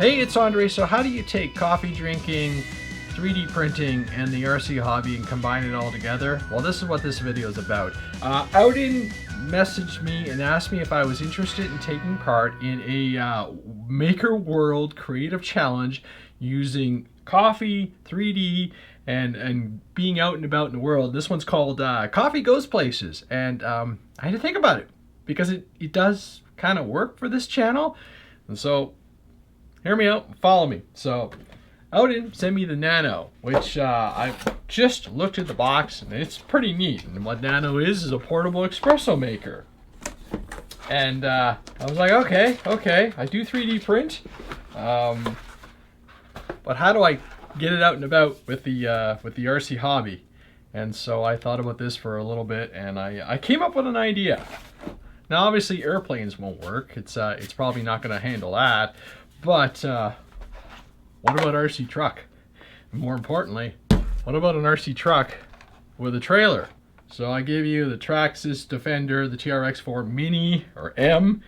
Hey, it's Andre. So how do you take coffee drinking, 3D printing, and the RC hobby and combine it all together? Well, this is what this video is about. OutIn messaged me and asked me if I was interested in taking part in a MakerWorld creative challenge using coffee, 3D, and being out and about in the world. This one's called Coffee Goes Places, and I had to think about it because it does kind of work for this channel. And so hear me out, follow me. So OutIn sent me the Nano, which I just looked at the box and it's pretty neat. And what Nano is a portable espresso maker. And I was like, okay, I do 3D print, but how do I get it out and about with the RC hobby? And so I thought about this for a little bit, and I came up with an idea. Now, obviously, airplanes won't work. It's probably not going to handle that. But what about RC truck? And more importantly, what about an RC truck with a trailer? So I gave you the Traxxas Defender, the TRX4 Mini or M,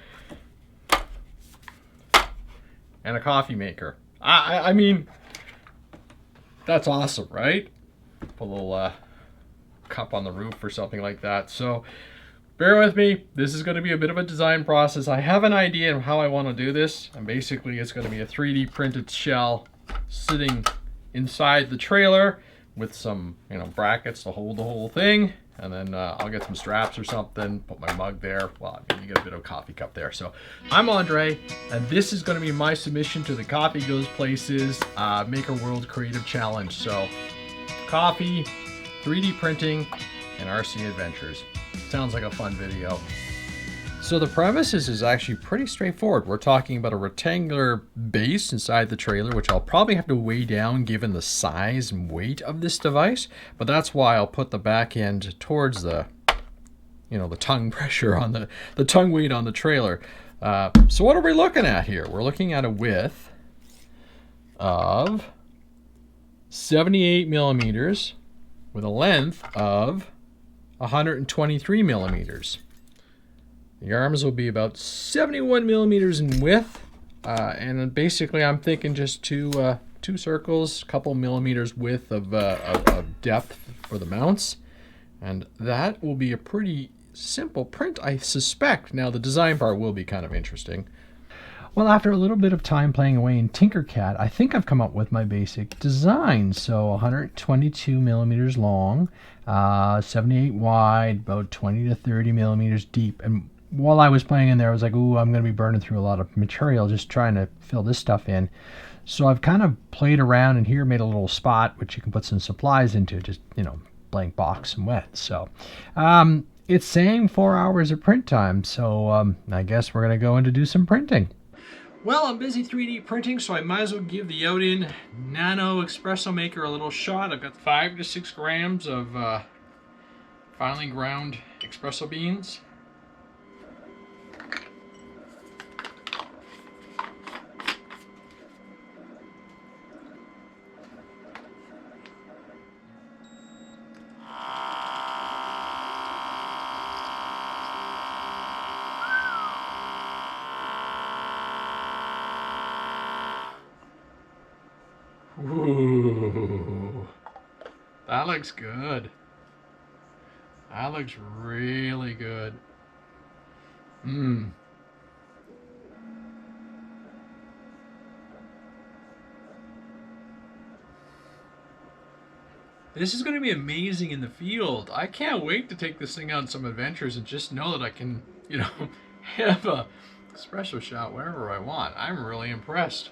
and a coffee maker. I mean, that's awesome, right? Put a little cup on the roof or something like that. So bear with me. This is going to be a bit of a design process. I have an idea of how I want to do this, and basically it's going to be a 3D printed shell sitting inside the trailer with some, brackets to hold the whole thing. And then I'll get some straps or something, put my mug there. Well, I mean, you get a bit of a coffee cup there. So I'm Andre, and this is going to be my submission to the Coffee Goes Places MakerWorld Creative Challenge. So coffee, 3D printing, and RC adventures. Sounds like a fun video. So the premise is actually pretty straightforward. We're talking about a rectangular base inside the trailer, which I'll probably have to weigh down given the size and weight of this device. But that's why I'll put the back end towards the, the tongue pressure on the tongue weight on the trailer. So what are we looking at here? We're looking at a width of 78 millimeters with a length of 123 millimeters. The arms will be about 71 millimeters in width, and then basically I'm thinking just two circles, a couple millimeters width of depth for the mounts, and that will be a pretty simple print, I suspect. Now the design part will be kind of interesting. Well, after a little bit of time playing away in Tinkercad, I think I've come up with my basic design. So 122 millimeters long, 78 wide, about 20 to 30 millimeters deep. And while I was playing in there, I was like, ooh, I'm going to be burning through a lot of material just trying to fill this stuff in. So I've kind of played around and here made a little spot, which you can put some supplies into, just, blank box and wet. So it's saying 4 hours of print time. So I guess we're going to go in to do some printing. Well, I'm busy 3D printing, so I might as well give the OutIn Nano Espresso Maker a little shot. I've got 5 to 6 grams of finely ground espresso beans. Ooh, that looks good. That looks really good. This is going to be amazing in the field. I can't wait to take this thing on some adventures and just know that I can, have a espresso shot wherever I want. I'm really impressed.